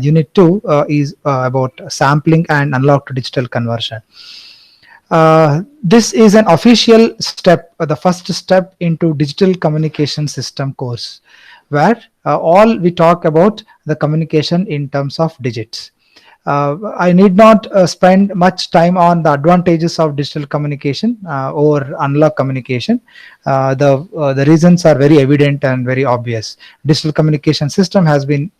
Unit 2 is about sampling and analog to digital conversion. This is an official step, the first step into digital communication system course, where all we talk about the communication in terms of digits. I need not spend much time on the advantages of digital communication over analog communication. The reasons are very evident and very obvious. Digital communication system has been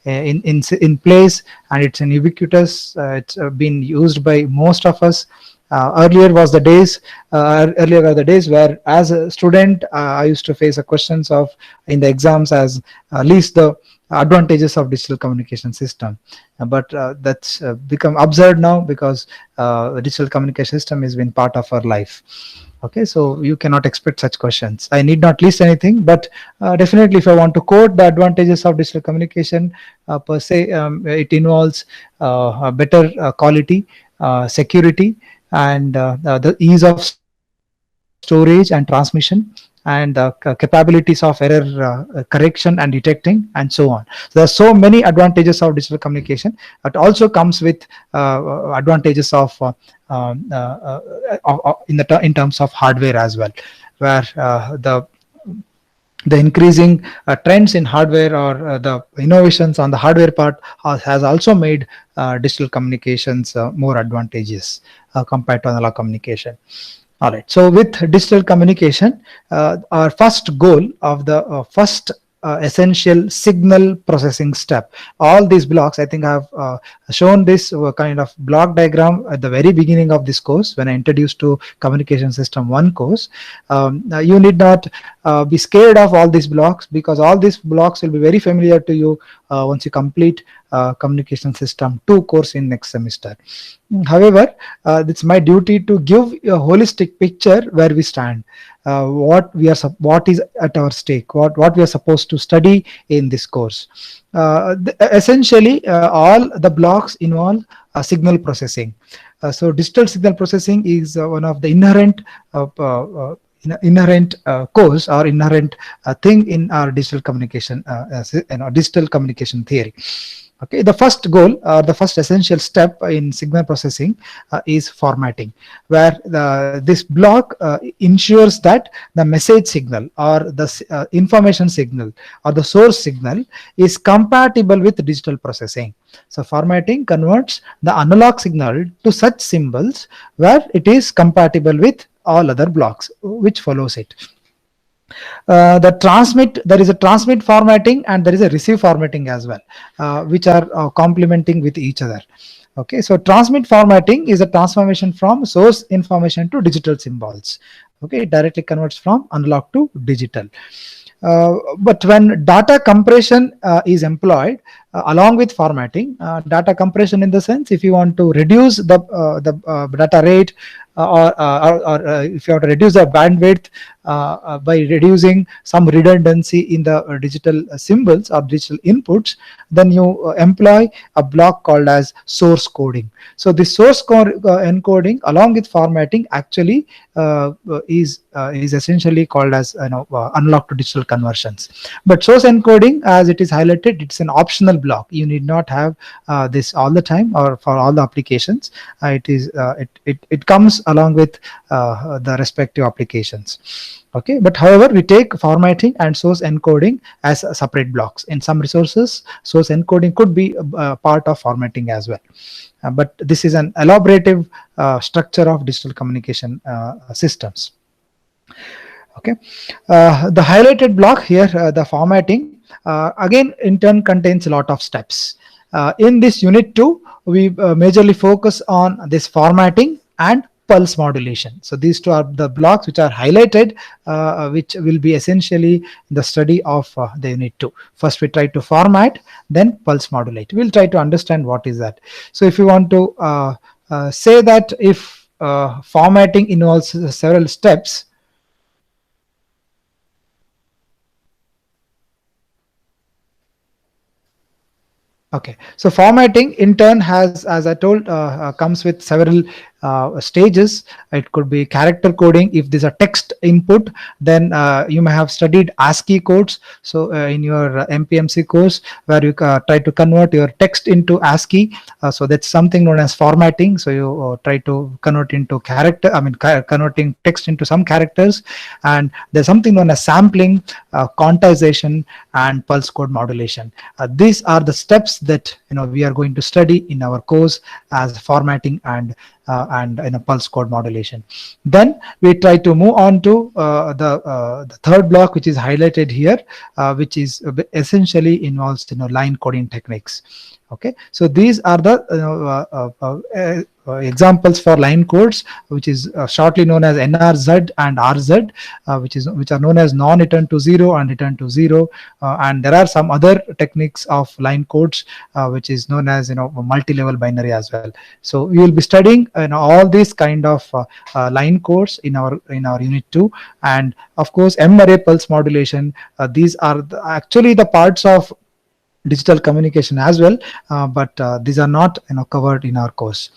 in place, and it's an ubiquitous. It's been used by most of us. Earlier are the days where, as a student, I used to face a questions of in the exams as least the advantages of digital communication system. But that's become absurd now, because the digital communication system has been part of our life. Okay, so you cannot expect such questions. I need not list anything, but definitely, if I want to quote the advantages of digital communication per se, it involves a better quality, security, and the ease of storage and transmission, and capabilities of error correction and detecting, and so on. So there are so many advantages of digital communication. It also comes with advantages of in terms of hardware as well, where the increasing trends in hardware, or the innovations on the hardware part, has also made digital communications more advantageous compared to analog communication. All right. So with digital communication, our first goal of the first essential signal processing step. All these blocks, I think I have shown this kind of block diagram at the very beginning of this course when I introduced to Communication System 1 course. You need not be scared of all these blocks, because all these blocks will be very familiar to you once you complete Communication System 2 course in next semester. However, it's my duty to give a holistic picture where we stand, what is at our stake, what we are supposed to study in this course. Essentially, all the blocks involve signal processing. So digital signal processing is one of the inherent course, or inherent thing in our digital communication, digital communication theory. Okay, the first goal, or the first essential step in signal processing is formatting, where this block ensures that the message signal, or the information signal, or the source signal is compatible with digital processing. So formatting converts the analog signal to such symbols where it is compatible with all other blocks which follows it. There is a transmit formatting, and there is a receive formatting as well, which are complementing with each other. Okay, so transmit formatting is a transformation from source information to digital symbols. Okay, it directly converts from analog to digital. But when data compression is employed along with formatting, data compression in the sense, if you want to reduce the data rate, or if you want to reduce the bandwidth by reducing some redundancy in the digital symbols or digital inputs, then you employ a block called as source coding. So the source encoding along with formatting actually is essentially called as analog to digital conversions. But source encoding, as it is highlighted, it's an optional block. You need not have this all the time or for all the applications. It comes along with the respective applications. Okay, but however, we take formatting and source encoding as separate blocks. In some resources, source encoding could be part of formatting as well. But this is an elaborative structure of digital communication systems. Okay, the highlighted block here, the formatting, again in turn contains a lot of steps. In this unit 2, we majorly focus on this formatting and pulse modulation. So these two are the blocks which are highlighted, which will be essentially the study of the unit 2. First we try to format, then pulse modulate. We'll try to understand what is that. So if you want to say that if formatting involves several steps, okay, so formatting in turn has, as I told, comes with several stages. It could be character coding. If there's a text input, then you may have studied ASCII codes. So in your MPMC course, where you try to convert your text into ASCII, so that's something known as formatting. So you try to convert into character, converting text into some characters. And there's something known as sampling, quantization, and pulse code modulation. These are the steps that we are going to study in our course as formatting and pulse code modulation. Then we try to move on to the third block, which is highlighted here, which is essentially involves line coding techniques. Okay, so these are the examples for line codes, which is shortly known as NRZ and RZ, which are known as non-return to zero and return to zero. And there are some other techniques of line codes, which is known as multi-level binary as well. So we will be studying all these kind of line codes in our unit 2. And of course M-array pulse modulation. These are actually the parts of digital communication as well, but these are not covered in our course.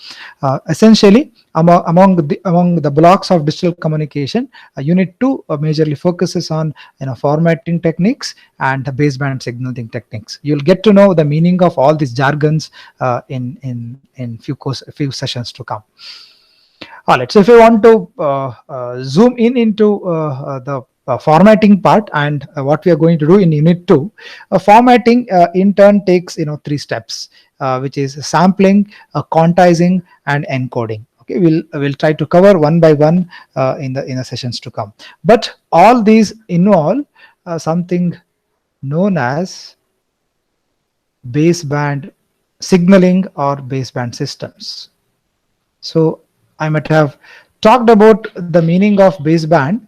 Essentially, among the blocks of digital communication, unit 2 majorly focuses on formatting techniques and the baseband signaling techniques. You'll get to know the meaning of all these jargons in few sessions to come. All right, so if you want to zoom into the formatting part and what we are going to do in unit 2, formatting in turn takes 3 steps, which is sampling, quantizing, and encoding. Okay, we'll try to cover one by one in the sessions to come. But all these involve something known as baseband signaling or baseband systems. So I might have talked about the meaning of baseband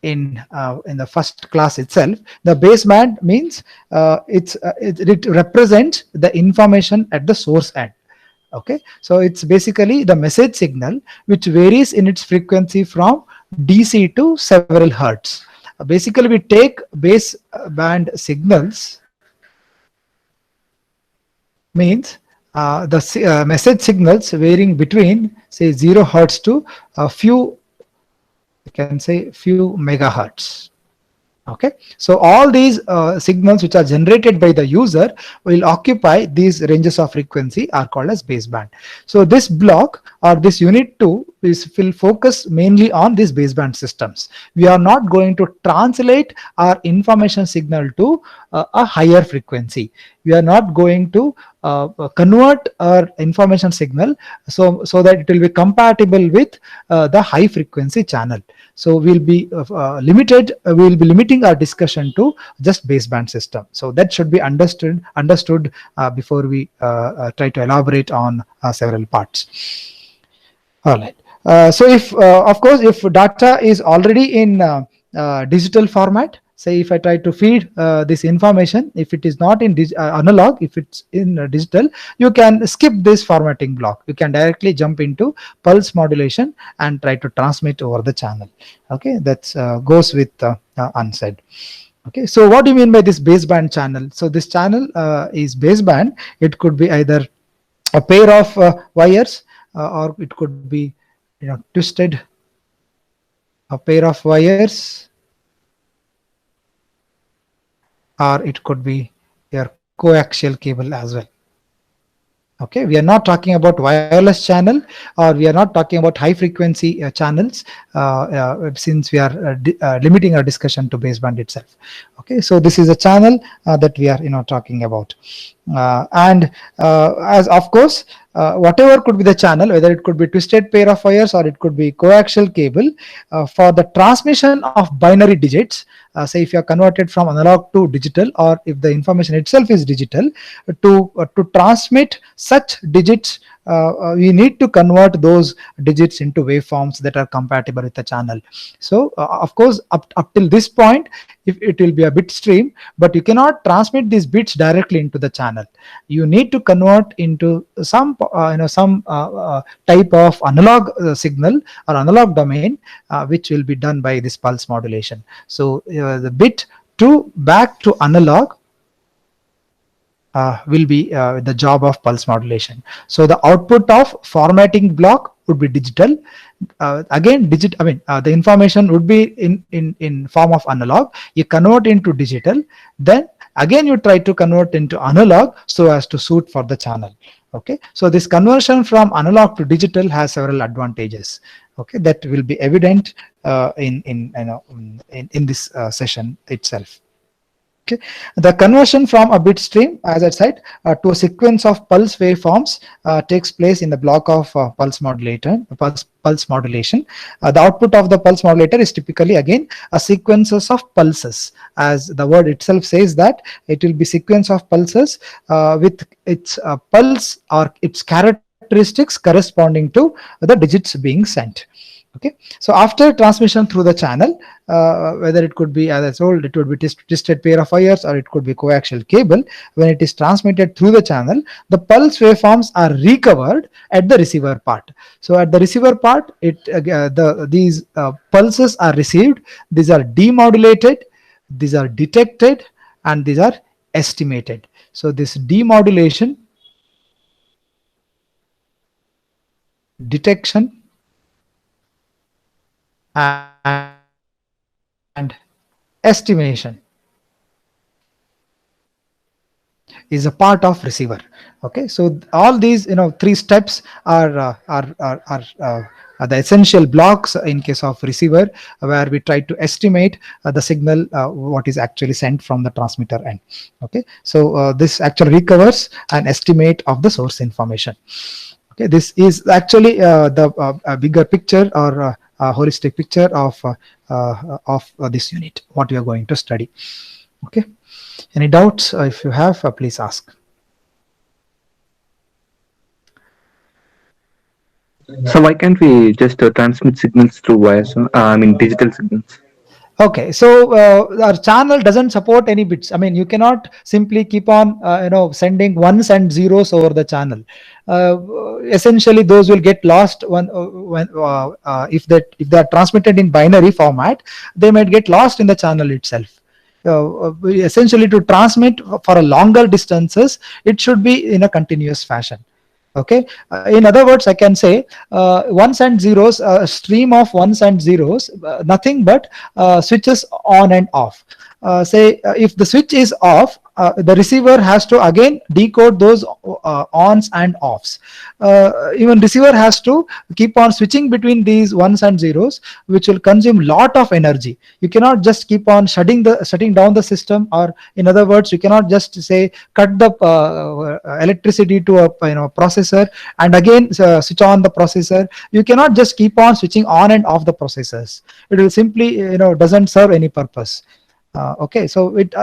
in the first class itself. The baseband means it represents the information at the source end. Okay, so it's basically the message signal which varies in its frequency from DC to several hertz. Basically, we take baseband signals, means the message signals varying between say 0 hertz to a few, you can say few megahertz. Okay, so all these signals which are generated by the user will occupy these ranges of frequency are called as baseband. So this block or this unit 2 will focus mainly on these baseband systems. We are not going to translate our information signal to a higher frequency. We are not going to convert our information signal so that it will be compatible with the high frequency channel. So we'll be limiting our discussion to just baseband system. So that should be understood before we try to elaborate on several parts. All right. So if of course if data is already in digital format, say if I try to feed this information, if it is not in analog, if it's in digital, you can skip this formatting block. You can directly jump into pulse modulation and try to transmit over the channel. Okay, that goes with unsaid. Okay, so what do you mean by this baseband channel? So this channel is baseband. It could be either a pair of wires or it could be twisted, a pair of wires, or it could be your coaxial cable as well. Okay, we are not talking about wireless channel, or we are not talking about high frequency channels, since we are limiting our discussion to baseband itself. Okay, so this is a channel that we are talking about, and as of course whatever could be the channel, whether it could be twisted pair of wires or it could be coaxial cable, for the transmission of binary digits, say if you are converted from analog to digital, or if the information itself is digital, to transmit such digits, we need to convert those digits into waveforms that are compatible with the channel. So of course up till this point, if it will be a bit stream, but you cannot transmit these bits directly into the channel. You need to convert into some type of analog signal or analog domain, which will be done by this pulse modulation. So the bit to back to analog will be the job of pulse modulation. So the output of formatting block would be digital. Again, the information would be in form of analog. You convert into digital, then again you try to convert into analog so as to suit for the channel. Okay, so this conversion from analog to digital has several advantages. Okay, that will be evident in this session itself. Okay. The conversion from a bit stream, as I said, to a sequence of pulse waveforms takes place in the block of pulse modulation. The output of the pulse modulator is typically again a sequences of pulses, as the word itself says that it will be sequence of pulses with its pulse or its characteristics corresponding to the digits being sent. Okay, so after transmission through the channel, whether it could be, as I told, it would be twisted pair of wires or it could be coaxial cable. When it is transmitted through the channel, the pulse waveforms are recovered at the receiver part. So at the receiver part, these pulses are received. These are demodulated, these are detected, and these are estimated. So this demodulation, detection, and estimation is a part of receiver. Okay, so all these three steps are the essential blocks in case of receiver, where we try to estimate the signal what is actually sent from the transmitter end. Okay, so this actually recovers an estimate of the source information. Okay, this is actually the bigger picture or holistic picture of this unit, what we are going to study. Okay, any doubts? If you have, please ask. So why can't we just transmit signals through wires? I mean digital signals. Okay, so our channel doesn't support any bits. I mean, you cannot simply keep on sending ones and zeros over the channel. Essentially, those will get lost if they are transmitted in binary format, they might get lost in the channel itself. Essentially, to transmit for a longer distances, it should be in a continuous fashion. Okay, in other words, I can say ones and zeros, a stream of ones and zeros, nothing but switches on and off. Say if the switch is off, the receiver has to again decode those ons and offs. Even receiver has to keep on switching between these ones and zeros, which will consume lot of energy. You cannot just keep on shutting down the system, or in other words, you cannot just say cut the electricity to a processor and again switch on the processor. You cannot just keep on switching on and off the processors. It will simply doesn't serve any purpose. Okay, so it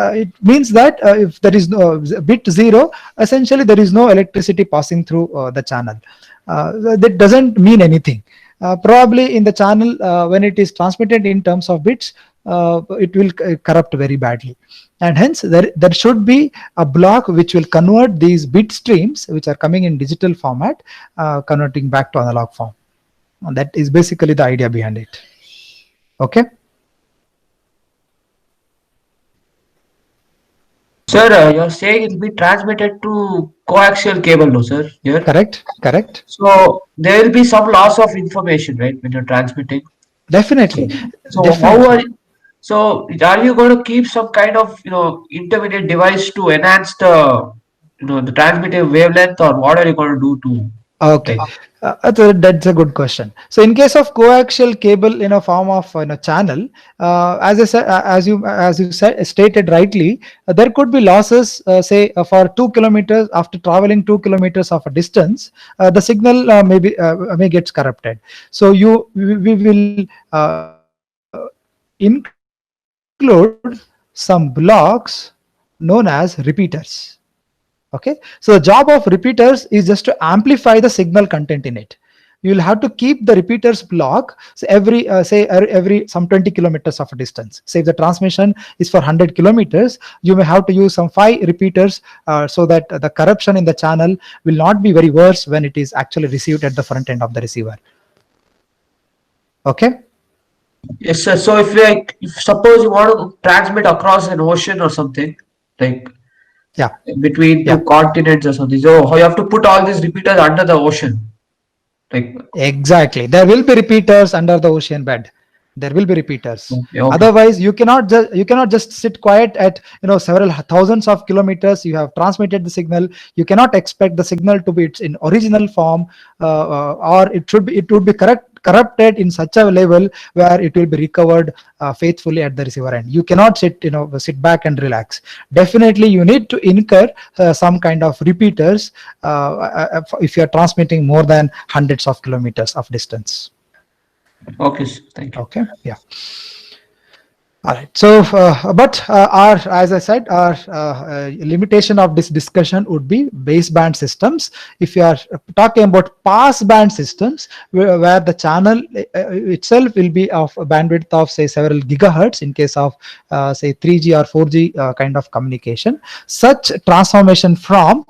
means that if there is no bit zero, essentially there is no electricity passing through the channel. That doesn't mean anything. Probably in the channel, when it is transmitted in terms of bits, it will corrupt very badly, and hence there should be a block which will convert these bit streams which are coming in digital format, converting back to analog form. And that is basically the idea behind it. Okay. Sir, you're saying it will be transmitted to coaxial cable, no, sir? Here. Correct. So there will be some loss of information, right, when you're transmitting. Definitely. So Definitely. are you going to keep some kind of intermediate device to enhance the transmitted wavelength, or what are you going to do to? Okay, Like, that's a good question. So in case of coaxial cable in a form of channel, as I said, as you said, stated rightly, there could be losses. Say for 2 kilometers, after traveling 2 kilometers of a distance, the signal may gets corrupted. So we will include some blocks known as repeaters. Okay, so the job of repeaters is just to amplify the signal content in it. You will have to keep the repeaters block, so every some 20 kilometers of a distance. Say if the transmission is for 100 kilometers, you may have to use some 5 repeaters, so that the corruption in the channel will not be very worse when it is actually received at the front end of the receiver. Okay. yes, sir. So if suppose you want to transmit across an ocean or something, like Yeah, between yeah, two continents or something. So you have to put all these repeaters under the ocean. Like, exactly. There will be repeaters under the ocean bed. There will be repeaters. okay, okay. Otherwise, you cannot just sit quiet at several thousands of kilometers. You have transmitted the signal. You cannot expect the signal to be its in original form, or it would be corrupted in such a level where it will be recovered faithfully at the receiver end. You cannot sit back and relax. Definitely, you need to incur some kind of repeaters if you are transmitting more than hundreds of kilometers of distance. Okay, thank you. Okay, yeah. All right. So, as I said, our limitation of this discussion would be baseband systems. If you are talking about passband systems, where the channel itself will be of a bandwidth of say several gigahertz in case of say 3G or 4G kind of communication, such transformation from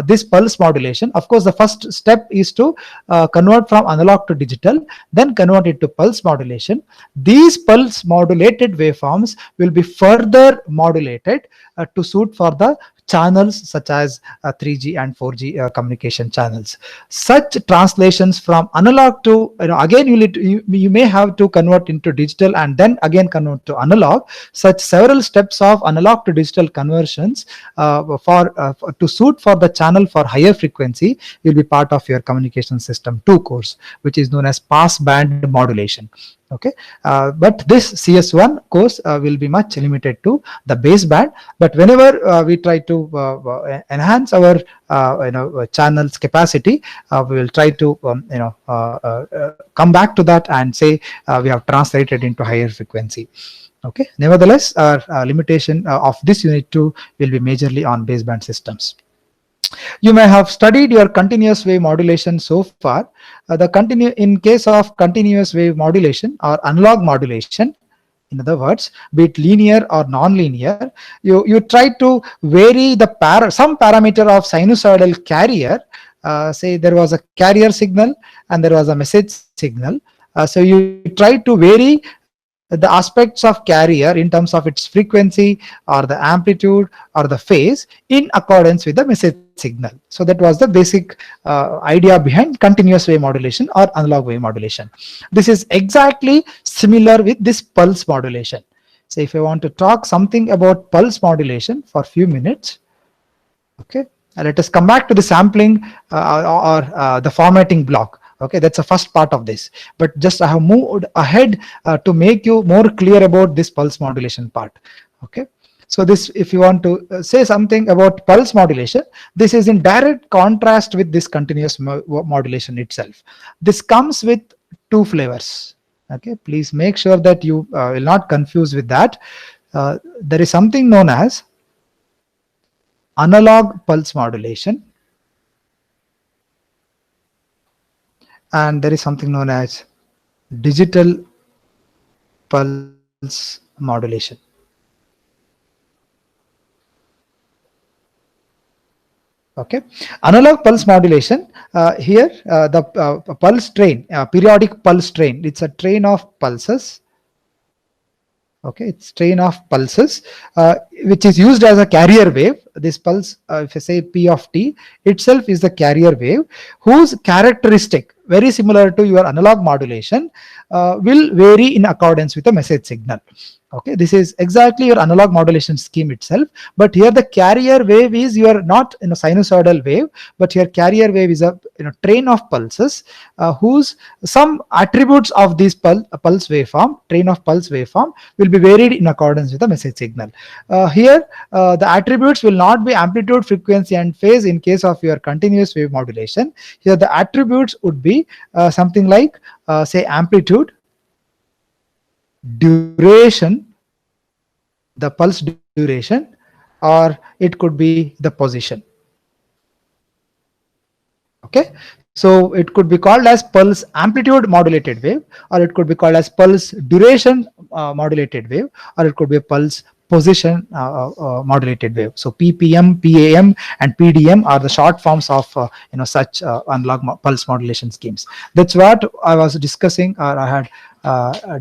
this pulse modulation. Of course, the first step is to convert from analog to digital, then convert it to pulse modulation. These pulse modulated waveforms will be further modulated to suit for the channels such as 3G and 4G communication channels. Such translations from analog to again you may have to convert into digital and then again convert to analog. Such several steps of analog to digital conversions to suit for the channel for higher frequency will be part of your communication system 2 course, which is known as passband modulation. Okay, but this CS1 course will be much limited to the baseband. But whenever we try to enhance our channels capacity, we will try to come back to that and say we have translated into higher frequency. Okay, nevertheless, our limitation of this unit 2 will be majorly on baseband systems. You may have studied your continuous wave modulation so far. In case of continuous wave modulation or analog modulation, in other words, be it linear or non-linear, you try to vary some parameter of sinusoidal carrier. Say there was a carrier signal and there was a message signal. So you try to vary the aspects of carrier in terms of its frequency or the amplitude or the phase in accordance with the message signal. So that was the basic idea behind continuous wave modulation or analog wave modulation. This is exactly similar with this pulse modulation. So if I want to talk something about pulse modulation for a few minutes, okay, let us come back to the sampling or the formatting block. Okay, that's the first part of this, but just I have moved ahead to make you more clear about this pulse modulation part. Okay, so this, if you want to say something about pulse modulation, this is in direct contrast with this continuous modulation itself. This comes with two flavors. Okay, please make sure that you will not confuse with that. There is something known as analog pulse modulation, and there is something known as digital pulse modulation. Okay, analog pulse modulation, here the pulse train, periodic pulse train, it's a train of pulses. Okay, it's train of pulses which is used as a carrier wave. This pulse, if I say P of t itself is the carrier wave, whose characteristic, very similar to your analog modulation, will vary in accordance with the message signal. Okay, this is exactly your analog modulation scheme itself, but here the carrier wave is your not in a sinusoidal wave, but your carrier wave is a train of pulses whose some attributes of this pulse waveform, train of pulse waveform, will be varied in accordance with the message signal. Here the attributes will not be amplitude, frequency and phase in case of your continuous wave modulation. Here the attributes would be something like say amplitude, duration, the pulse duration, or it could be the position. Okay, so it could be called as pulse amplitude modulated wave, or it could be called as pulse duration modulated wave, or it could be a pulse position modulated wave. So ppm, PAM and PDM are the short forms of such analog pulse modulation schemes. That's what I was discussing, or I had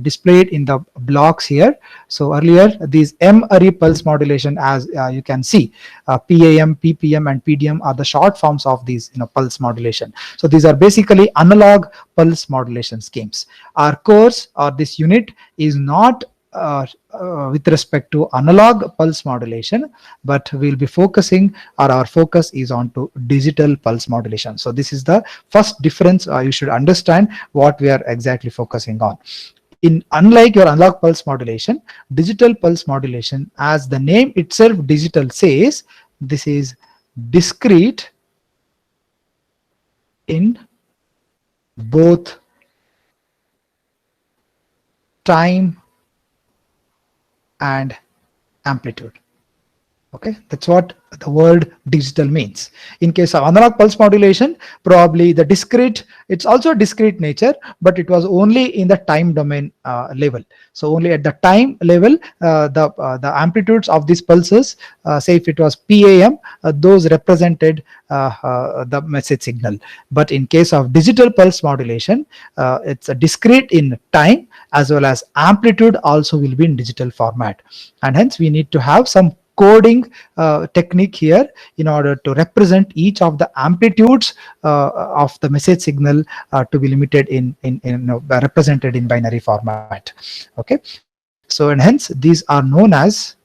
displayed in the blocks here. So earlier these M-array pulse modulation, as you can see, PAM, PPM, and PDM are the short forms of these pulse modulation. So these are basically analog pulse modulation schemes. Our course or this unit is not with respect to analog pulse modulation, but we'll be focusing, or our focus is on to digital pulse modulation. So this is the first difference. You should understand what we are exactly focusing on. Unlike your analog pulse modulation, digital pulse modulation, as the name itself digital says, this is discrete in both time and amplitude. Okay, that's what the word digital means. In case of analog pulse modulation, probably the discrete, it's also discrete nature, but it was only in the time domain level. So only at the time level, the amplitudes of these pulses, say if it was PAM, those represented the message signal. But in case of digital pulse modulation, it's a discrete in time as well as amplitude also will be in digital format, and hence we need to have some coding technique here in order to represent each of the amplitudes of the message signal to be limited in represented in binary format. Okay, so and hence these are known as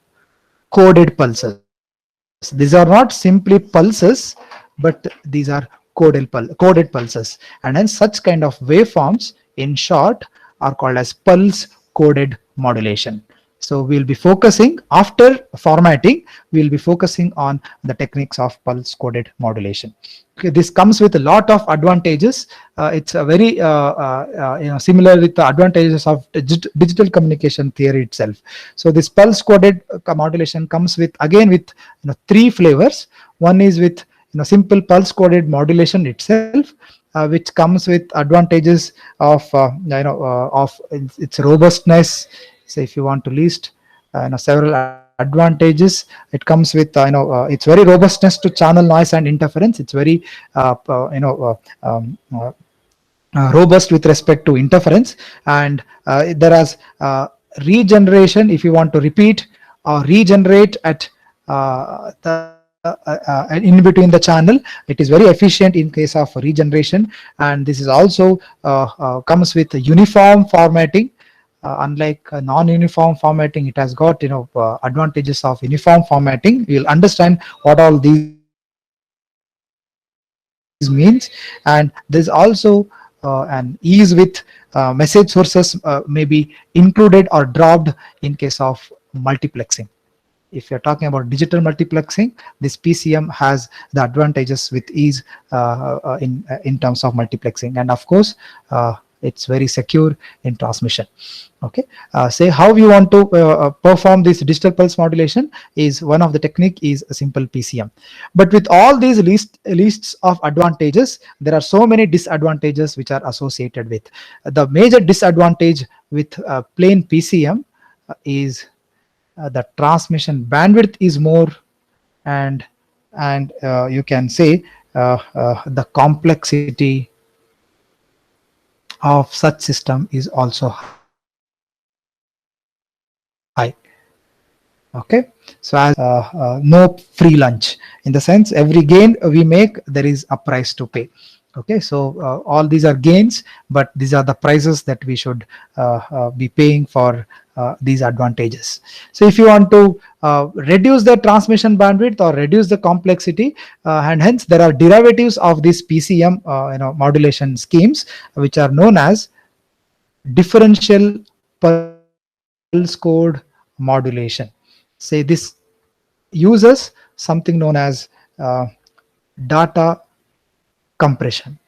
coded pulses. These are not simply pulses, but these are coded pulses, and hence such kind of waveforms in short are called as pulse coded modulation. So we'll be focusing, after formatting, we'll be focusing on the techniques of pulse coded modulation. Okay, this comes with a lot of advantages. It's a very similar with the advantages of digital communication theory itself. So this pulse coded modulation comes with, again, with three flavors. One is with simple pulse coded modulation itself, which comes with advantages of of its robustness. So if you want to list several advantages, it comes with it's very robustness to channel noise and interference. It's very robust with respect to interference, and there is regeneration. If you want to repeat or regenerate at in between the channel, it is very efficient in case of regeneration, and this is also comes with uniform formatting. Unlike non-uniform formatting, it has got advantages of uniform formatting. You'll understand what all these means, and there's also an ease with message sources may be included or dropped in case of multiplexing. If you're talking about digital multiplexing, this PCM has the advantages with ease in terms of multiplexing, and of course it's very secure in transmission. Okay, say how we want to perform this digital pulse modulation is one of the technique is a simple PCM. But with all these lists of advantages, there are so many disadvantages which are associated with. The major disadvantage with plain PCM is the transmission bandwidth is more, and you can say the complexity of such system is also high. Okay, so as no free lunch, in the sense every gain we make, there is a price to pay. Okay, so all these are gains, but these are the prices that we should be paying for these advantages. So if you want to reduce the transmission bandwidth or reduce the complexity, and hence there are derivatives of these PCM modulation schemes, which are known as differential pulse code modulation. Say this uses something known as data compression.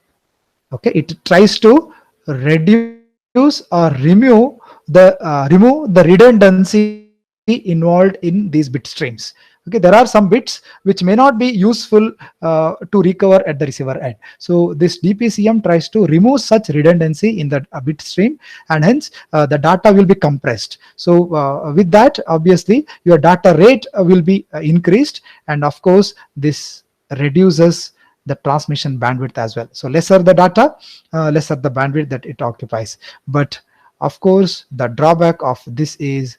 Okay, it tries to reduce or remove the redundancy involved in these bit streams. Okay, there are some bits which may not be useful to recover at the receiver end. So this DPCM tries to remove such redundancy in the bit stream, and hence the data will be compressed. So with that, obviously your data rate will be increased, and of course this reduces the transmission bandwidth as well. So lesser the data, lesser the bandwidth that it occupies. But Of course, the drawback of this is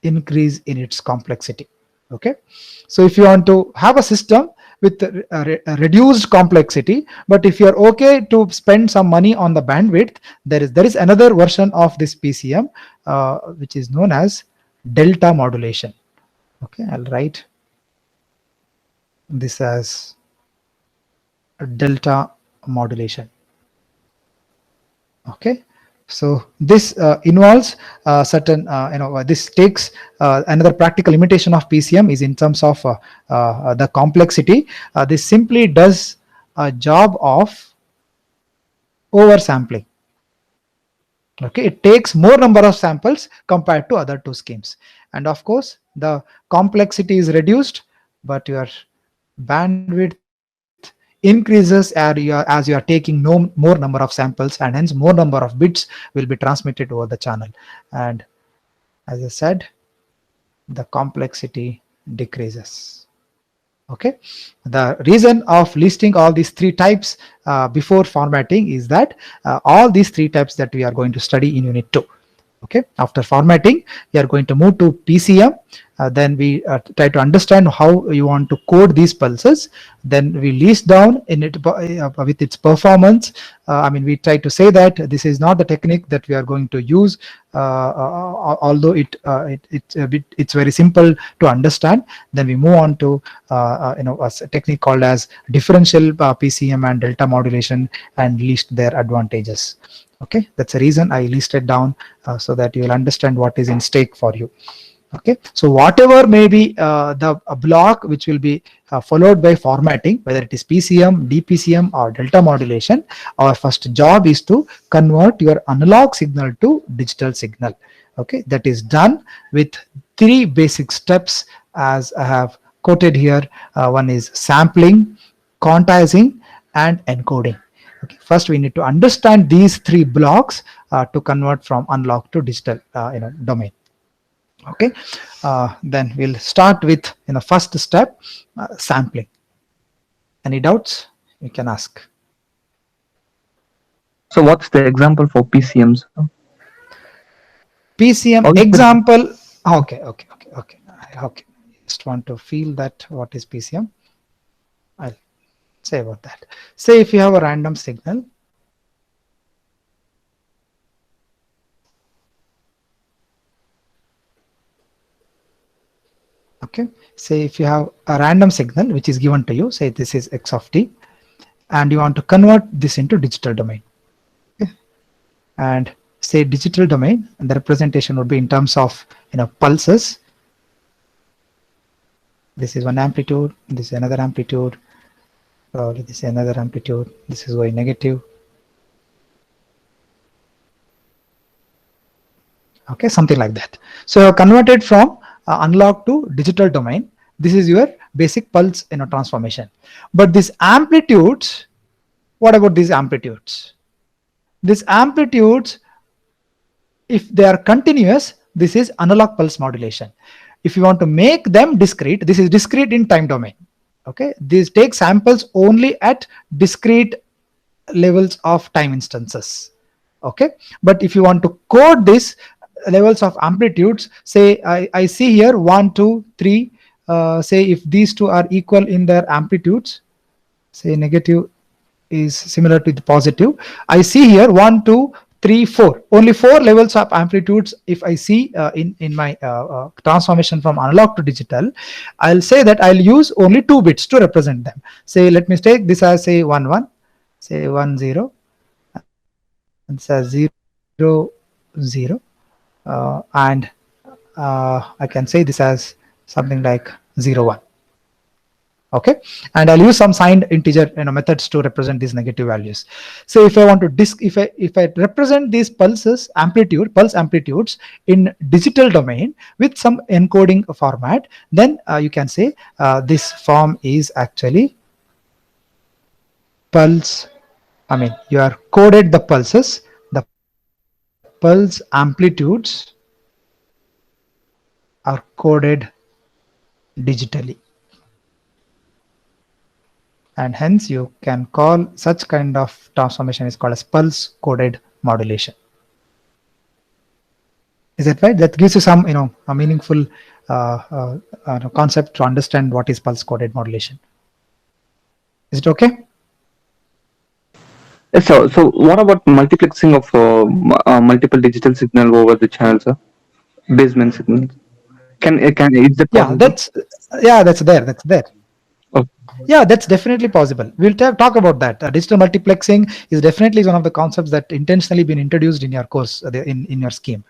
increase in its complexity. Okay, so if you want to have a system with a reduced complexity, but if you are okay to spend some money on the bandwidth, there is another version of this PCM which is known as delta modulation. Okay, I'll write this as delta modulation. Okay, so this involves certain this takes another practical limitation of PCM is in terms of the complexity. This simply does a job of oversampling. Okay, it takes more number of samples compared to other two schemes, and of course the complexity is reduced, but your bandwidth increases as you are taking more number of samples, and hence more number of bits will be transmitted over the channel. And as I said, the complexity decreases. Okay, the reason of listing all these three types before formatting is that all these three types that we are going to study in unit 2. Okay, after formatting we are going to move to PCM. Then we try to understand how you want to code these pulses. Then we list down in it with its performance. I mean, we try to say that this is not the technique that we are going to use, although it's very simple to understand. Then we move on to a technique called as differential PCM and delta modulation, and list their advantages. Okay, that's the reason I listed down so that you will understand what is in stake for you. Okay, so whatever may be the block which will be followed by formatting, whether it is PCM, DPCM or delta modulation, our first job is to convert your analog signal to digital signal. Okay, that is done with three basic steps as I have quoted here. One is sampling, quantizing and encoding. Okay, first we need to understand these three blocks to convert from analog to digital domain. Okay, then we'll start with first step, sampling. Any doubts you can ask? So what's the example for PCMs? PCM How is the- example. Okay. Just want to feel that what is PCM. I'll say about that. Say if you have a random signal. Okay, say if you have a random signal which is given to you, say this is x of t, and you want to convert this into digital domain. Okay, and say digital domain, and the representation would be in terms of pulses. This is one amplitude, this is another amplitude, probably this is another amplitude, this is going negative. Okay, something like that. So converted from analog to digital domain. This is your basic pulse transformation. But these amplitudes, what about these amplitudes? These amplitudes, if they are continuous, this is analog pulse modulation. If you want to make them discrete, this is discrete in time domain. Okay, these take samples only at discrete levels of time instances. Okay, but if you want to code this levels of amplitudes, say I see here 1, 2, 3, say if these two are equal in their amplitudes, say negative is similar to the positive, I see here 1, 2, 3, 4, only 4 levels of amplitudes. If I see in my transformation from analog to digital, I'll say that I'll use only 2 bits to represent them. Say let me take this as say 1, 1, say 1, 0, and say 0, 0. And I can say this as something like 0, 1. Okay, and I'll use some signed integer methods to represent these negative values. So if I want to if I represent these pulse amplitudes in digital domain with some encoding format, then you can say this form is actually pulse. I mean, you are coded the pulses, the pulse amplitudes are coded digitally, and hence you can call such kind of transformation is called as pulse coded modulation. Is that right? That gives you some, a meaningful concept to understand what is pulse coded modulation. Is it okay? Yes, so what about multiplexing of multiple digital signal over the channel, sir? Basement signals. Can is that Yeah, possible? that's there. That's there. Oh, Yeah, that's definitely possible. We'll talk about that. Digital multiplexing is definitely one of the concepts that intentionally been introduced in your course, in your scheme.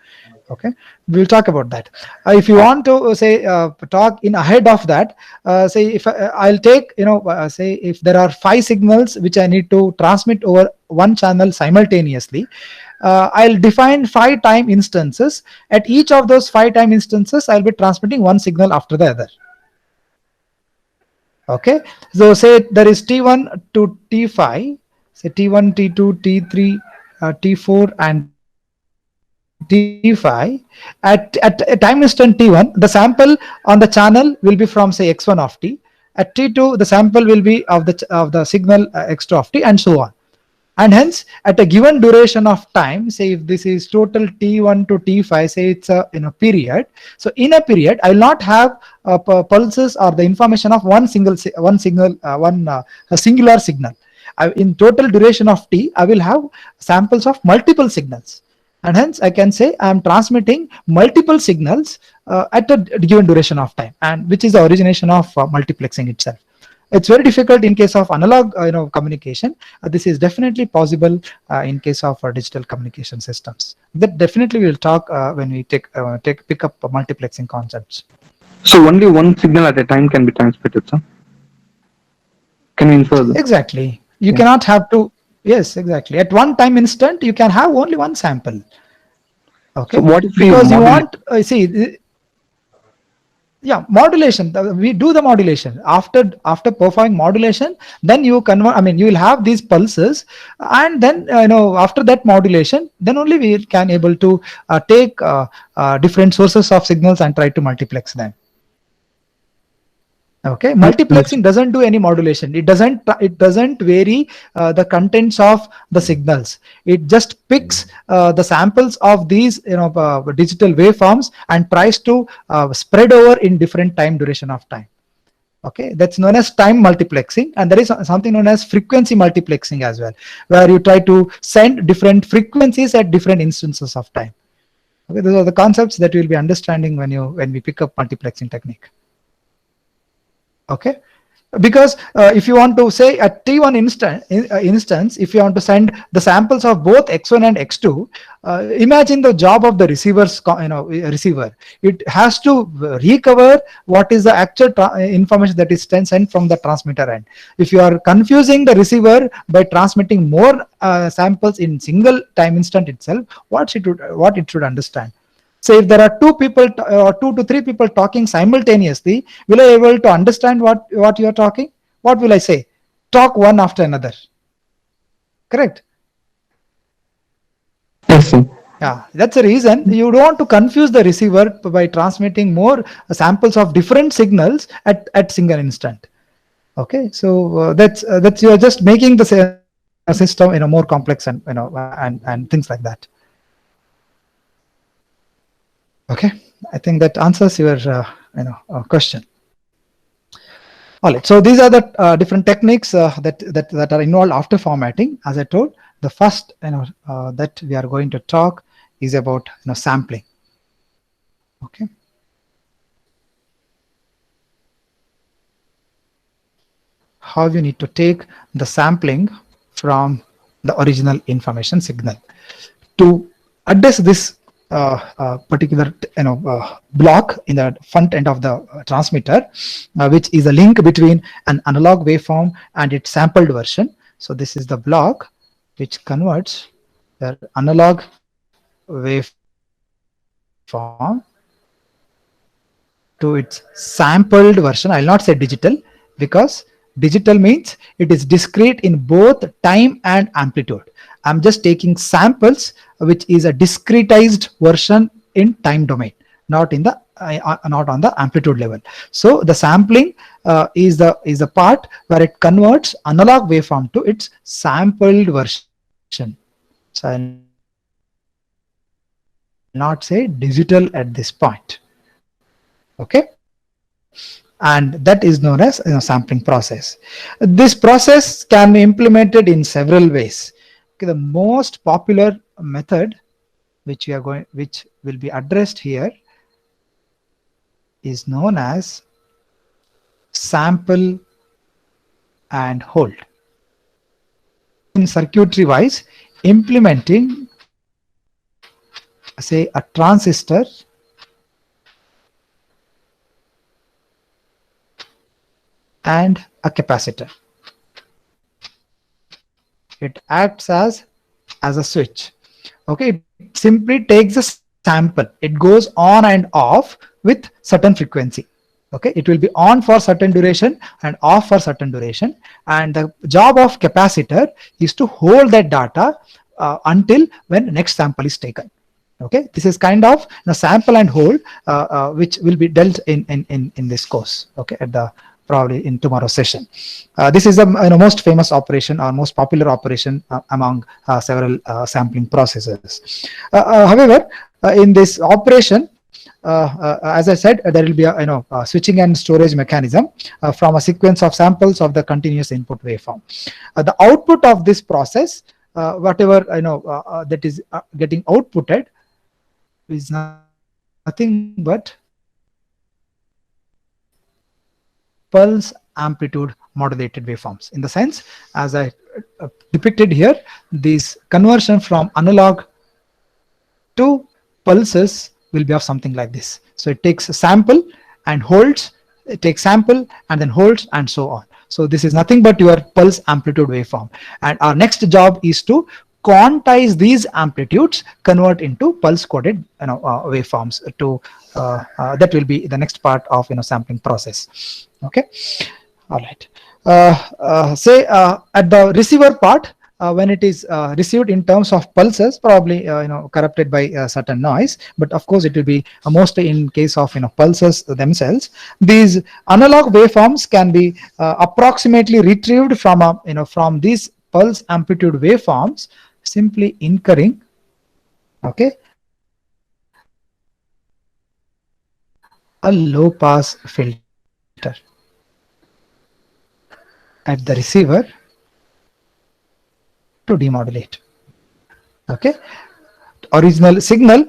Okay, we'll talk about that. If you want to say talk in ahead of that, say if I'll take, say if there are 5 signals which I need to transmit over one channel simultaneously, I'll define 5 time instances. At each of those 5 time instances, I'll be transmitting one signal after the other. Okay, so say there is T1 to T5, say T1, T2, T3, T4, and T5. At a time instant T1, the sample on the channel will be from say X1 of T. At T2, the sample will be of the signal X2 of T, and so on. And hence, at a given duration of time, say if this is total T1 to T5, say it's a period. So in a period, I will not have pulses or the information of one signal, a singular signal. In total duration of T, I will have samples of multiple signals, and hence I can say I am transmitting multiple signals at a given duration of time, and which is the origination of multiplexing itself. It's very difficult in case of analog communication. This is definitely possible in case of digital communication systems. That definitely we'll talk when we pick up multiplexing concepts. so only one signal at a time can be transmitted, sir. Can we infer that? Exactly, you Yeah. cannot have to. Yes, exactly, at one time instant you can have only one sample. So Okay, what if we because you modulate? want see, yeah, modulation, we do the modulation after performing modulation, then you convert, you will have these pulses, and then after that modulation, then only we can able to take different sources of signals and try to multiplex them. Okay, multiplexing doesn't do any modulation. It doesn't vary the contents of the signals. It just picks the samples of these digital waveforms and tries to spread over in different time duration of time. Okay, that's known as time multiplexing, and there is something known as frequency multiplexing as well, where you try to send different frequencies at different instances of time. Okay, those are the concepts that you'll be understanding when we pick up multiplexing technique. Okay, because if you want to say at T1 instance, if you want to send the samples of both X1 and X2, imagine the job of the receiver. It has to recover what is the actual information that is sent from the transmitter end. If you are confusing the receiver by transmitting more samples in single time instant itself, what it should understand. So if there are two to three people talking simultaneously, will I able to understand what you are talking? What will I say? Talk one after another. Correct? Yes, sir. Yeah, that's the reason you don't want to confuse the receiver by transmitting more samples of different signals at single instant. Okay, so that's you are just making the system more complex and things like that. Okay, I think that answers your question. All right, so these are the different techniques that are involved after formatting. As I told, the first that we are going to talk is about sampling. Okay, how you need to take the sampling from the original information signal. To address this particular block in the front end of the transmitter, which is a link between an analog waveform and its sampled version. So this is the block which converts the analog waveform to its sampled version. I will not say digital, because digital means it is discrete in both time and amplitude. I'm just taking samples, which is a discretized version in time domain, not in the not on the amplitude level. So the sampling is the part where it converts analog waveform to its sampled version. So I'll not say digital, not say digital at this point. Okay, and that is known as sampling process. This process can be implemented in several ways. Okay, the most popular method which will be addressed here is known as sample and hold. In circuitry wise, implementing say a transistor and a capacitor. It acts as a switch. Okay, it simply takes a sample. It goes on and off with certain frequency. Okay, it will be on for certain duration and off for certain duration, and the job of capacitor is to hold that data until when next sample is taken. Okay, this is kind of sample and hold which will be dealt in this course. Okay, at the probably in tomorrow's session. This is the most famous operation or most popular operation among several sampling processes. However, in this operation, as I said, there will be a switching and storage mechanism from a sequence of samples of the continuous input waveform. The output of this process, whatever that is getting outputted, is nothing but pulse amplitude modulated waveforms. In the sense, as I depicted here, this conversion from analog to pulses will be of something like this. So it takes a sample and holds, it takes sample and then holds, and so on. So this is nothing but your pulse amplitude waveform, and our next job is to quantize these amplitudes, convert into pulse coded waveforms. To that will be the next part of sampling process. Okay, all right. Say at the receiver part, when it is received in terms of pulses, probably corrupted by certain noise, but of course it will be mostly in case of pulses themselves. These analog waveforms can be approximately retrieved from from these pulse amplitude waveforms, simply incurring a low pass filter at the receiver to demodulate. Okay, original signal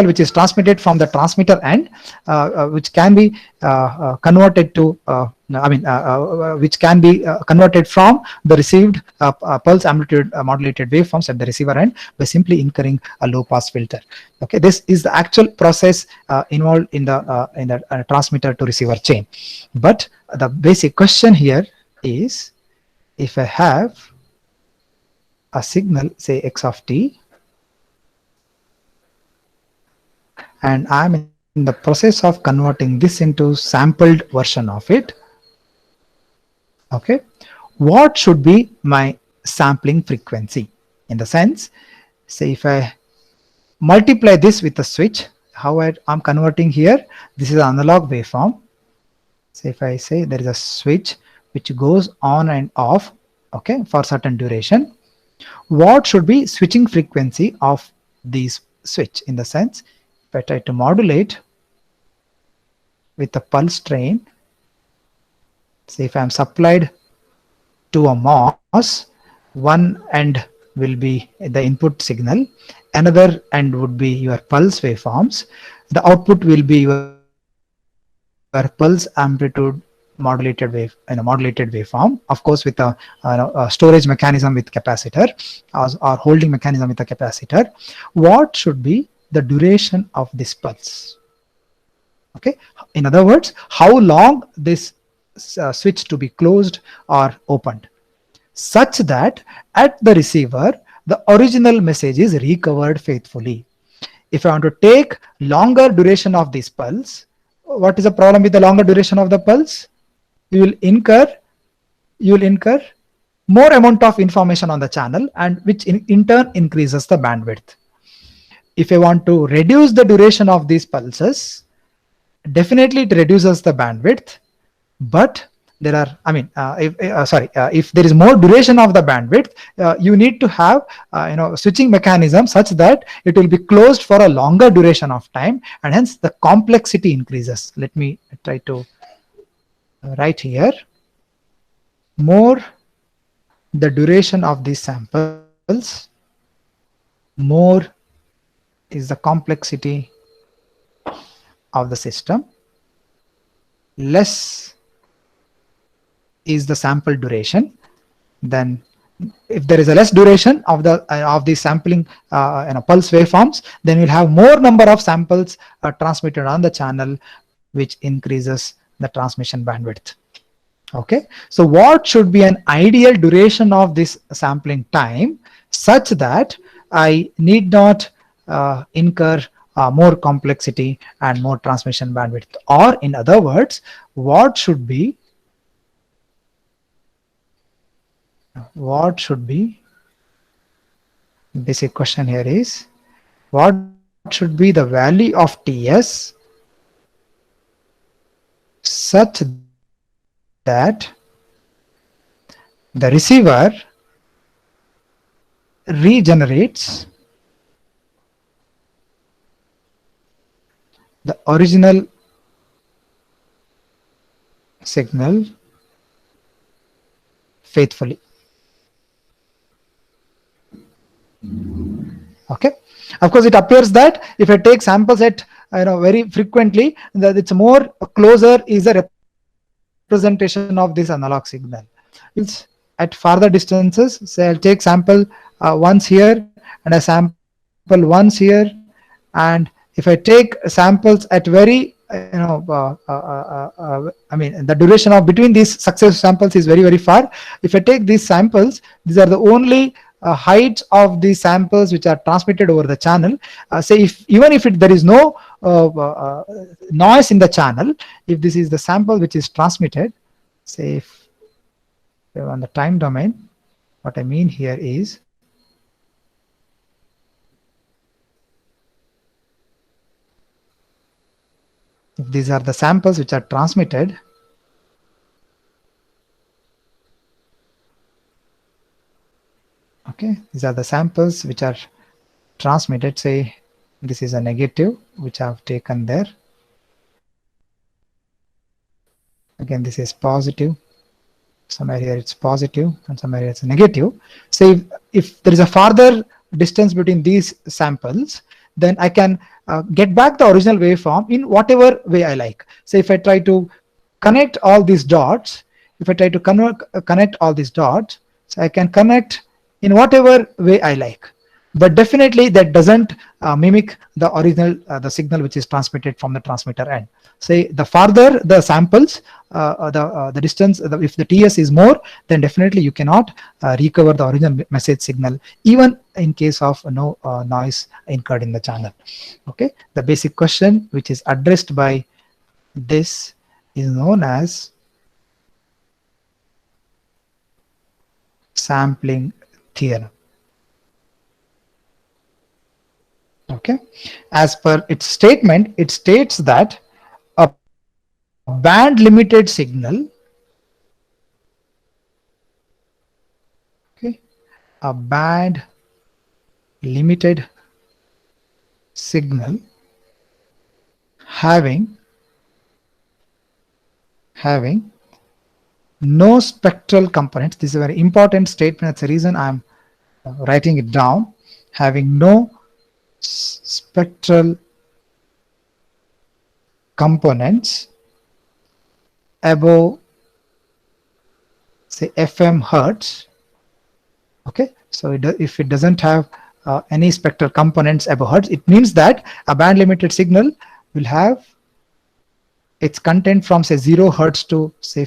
which is transmitted from the transmitter end, which can be converted to which can be converted from the received pulse amplitude modulated waveforms at the receiver end by simply incurring a low pass filter. Okay, this is the actual process involved in the transmitter to receiver chain. But the basic question here is, if I have a signal, say x of t, and I'm in the process of converting this into sampled version of it. Okay, what should be my sampling frequency? In the sense, say if I multiply this with a switch, how I'm converting here, this is an analog waveform. So if I say there is a switch which goes on and off, okay, for certain duration, what should be switching frequency of this switch? In the sense, if I try to modulate with a pulse train, say if I am supplied to a MOS, one end will be the input signal, another end would be your pulse waveforms, the output will be your pulse amplitude modulated waveform, of course with a storage mechanism with capacitor or holding mechanism with a capacitor. What should be the duration of this pulse? Okay, in other words, how long this switch to be closed or opened, such that at the receiver the original message is recovered faithfully. If I want to take longer duration of this pulse, what is the problem with the longer duration of the pulse? You will incur more amount of information on the channel, and which in turn increases the bandwidth. If I want to reduce the duration of these pulses, definitely it reduces the bandwidth, but there are, I mean, if there is more duration of the bandwidth, you need to have switching mechanism such that it will be closed for a longer duration of time, and hence the complexity increases. Let me try to write here. More the duration of these samples, more is the complexity of the system, less is the sample duration. Then if there is a less duration of the sampling pulse waveforms, then you'll have more number of samples transmitted on the channel, which increases the transmission bandwidth. Okay, so what should be an ideal duration of this sampling time such that I need not incur more complexity and more transmission bandwidth? Or in other words, what should be basic question here is, what should be the value of TS such that the receiver regenerates the original signal faithfully. Okay, of course it appears that if I take samples at very frequently, that it's more closer is a representation of this analog signal. It's at farther distances, say I'll take sample once here and a sample once here, and if I take samples at very I mean the duration of between these successive samples is very far. If I take these samples, these are the only heights of the samples which are transmitted over the channel. Say even if there is no noise in the channel, if this is the sample which is transmitted, say if on the time domain, what I mean here is if these are the samples which are transmitted, okay, these are the samples which are transmitted. Say this is a negative which I have taken there. Again, this is positive. Somewhere here it's positive and somewhere here it's negative. Say if there is a farther distance between these samples, then I can get back the original waveform in whatever way I like. Say if I try to connect all these dots, connect all these dots, so I can connect in whatever way I like. But definitely that doesn't mimic the original the signal which is transmitted from the transmitter end. Say the farther the samples, the distance, if the TS is more, then definitely you cannot recover the original message signal, even in case of no noise incurred in the channel. Okay, the basic question which is addressed by this is known as sampling theorem. Okay, as per its statement, it states that a band limited signal, okay, a band limited signal having no spectral components. This is a very important statement. That's the reason I'm writing it down. Having no spectral components above, say, FM hertz. Okay, so if it doesn't have any spectral components above hertz, it means that a band limited signal will have its content from, say, 0 hertz to, say,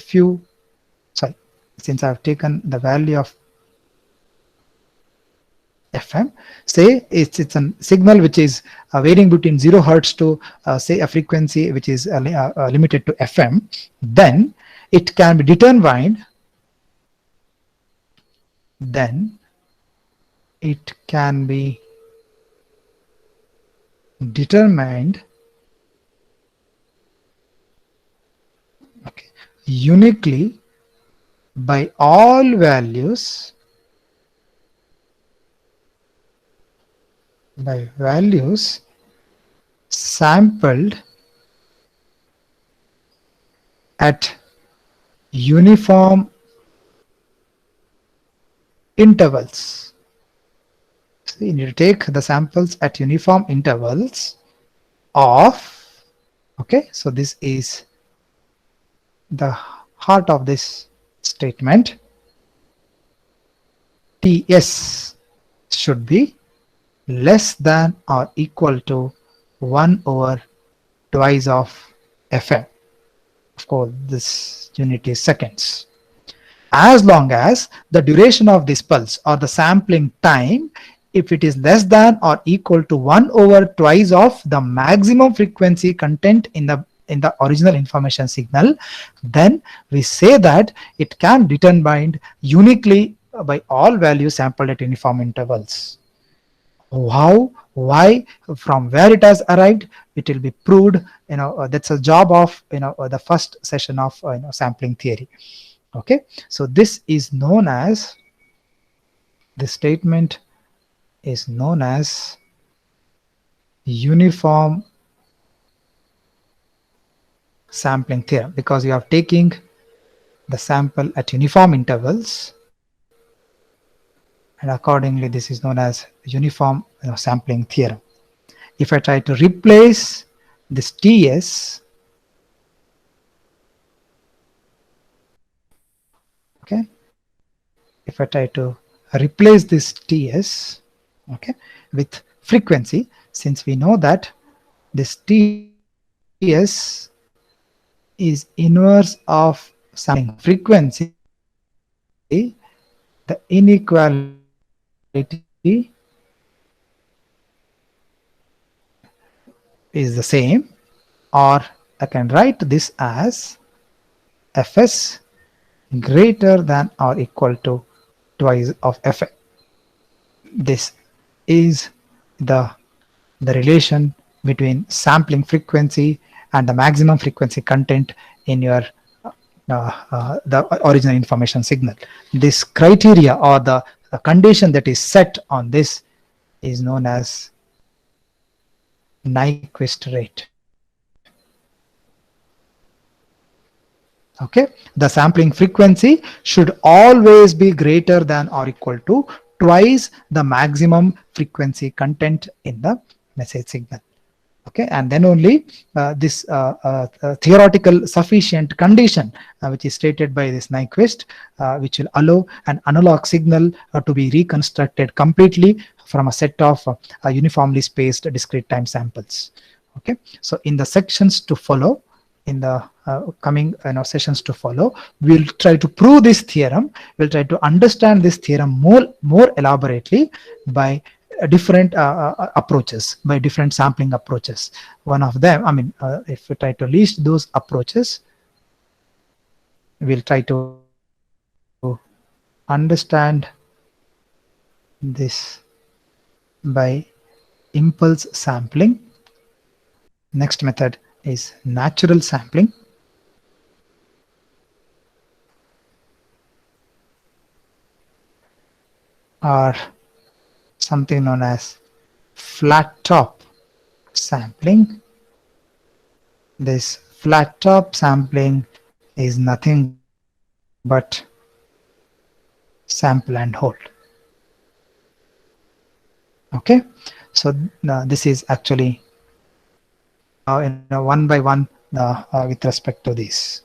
since I've taken the value of FM, say it's a signal which is varying between 0 hertz to say a frequency which is limited to FM, then it can be determined. Okay, uniquely by all values sampled at uniform intervals. So you need to take the samples at uniform intervals of, okay, so this is the heart of this statement. TS should be less than or equal to 1 over twice of Fm. Of course, this unit is seconds. As long as the duration of this pulse or the sampling time, if it is less than or equal to 1 over twice of the maximum frequency content in the original information signal, then we say that it can be determined uniquely by all values sampled at uniform intervals. How, why, from where it has arrived, it will be proved. That's a job of the first session of sampling theory. Okay, so this is known as, this statement is known as uniform sampling theorem, because you are taking the sample at uniform intervals, and accordingly this is known as uniform sampling theorem. If I try to replace this TS, okay, if I try to replace this TS, okay, with frequency, since we know that this TS is inverse of sampling frequency, the inequality is the same, or I can write this as Fs greater than or equal to twice of Fm. This is the relation between sampling frequency and the maximum frequency content in your the original information signal. This criteria or the condition that is set on this is known as Nyquist rate. Okay, the sampling frequency should always be greater than or equal to twice the maximum frequency content in the message signal. Okay, and then only this theoretical sufficient condition which is stated by this Nyquist, which will allow an analog signal to be reconstructed completely from a set of uniformly spaced discrete time samples. Okay, so in the sections to follow, in the coming sessions to follow, we'll try to prove this theorem. We'll try to understand this theorem more elaborately by different approaches, by different sampling approaches. One of them, I mean, if we try to list those approaches, we'll try to understand this by impulse sampling. Next method is natural sampling. Or something known as flat top sampling. This flat top sampling is nothing but sample and hold. Okay, so this is actually one by one with respect to this.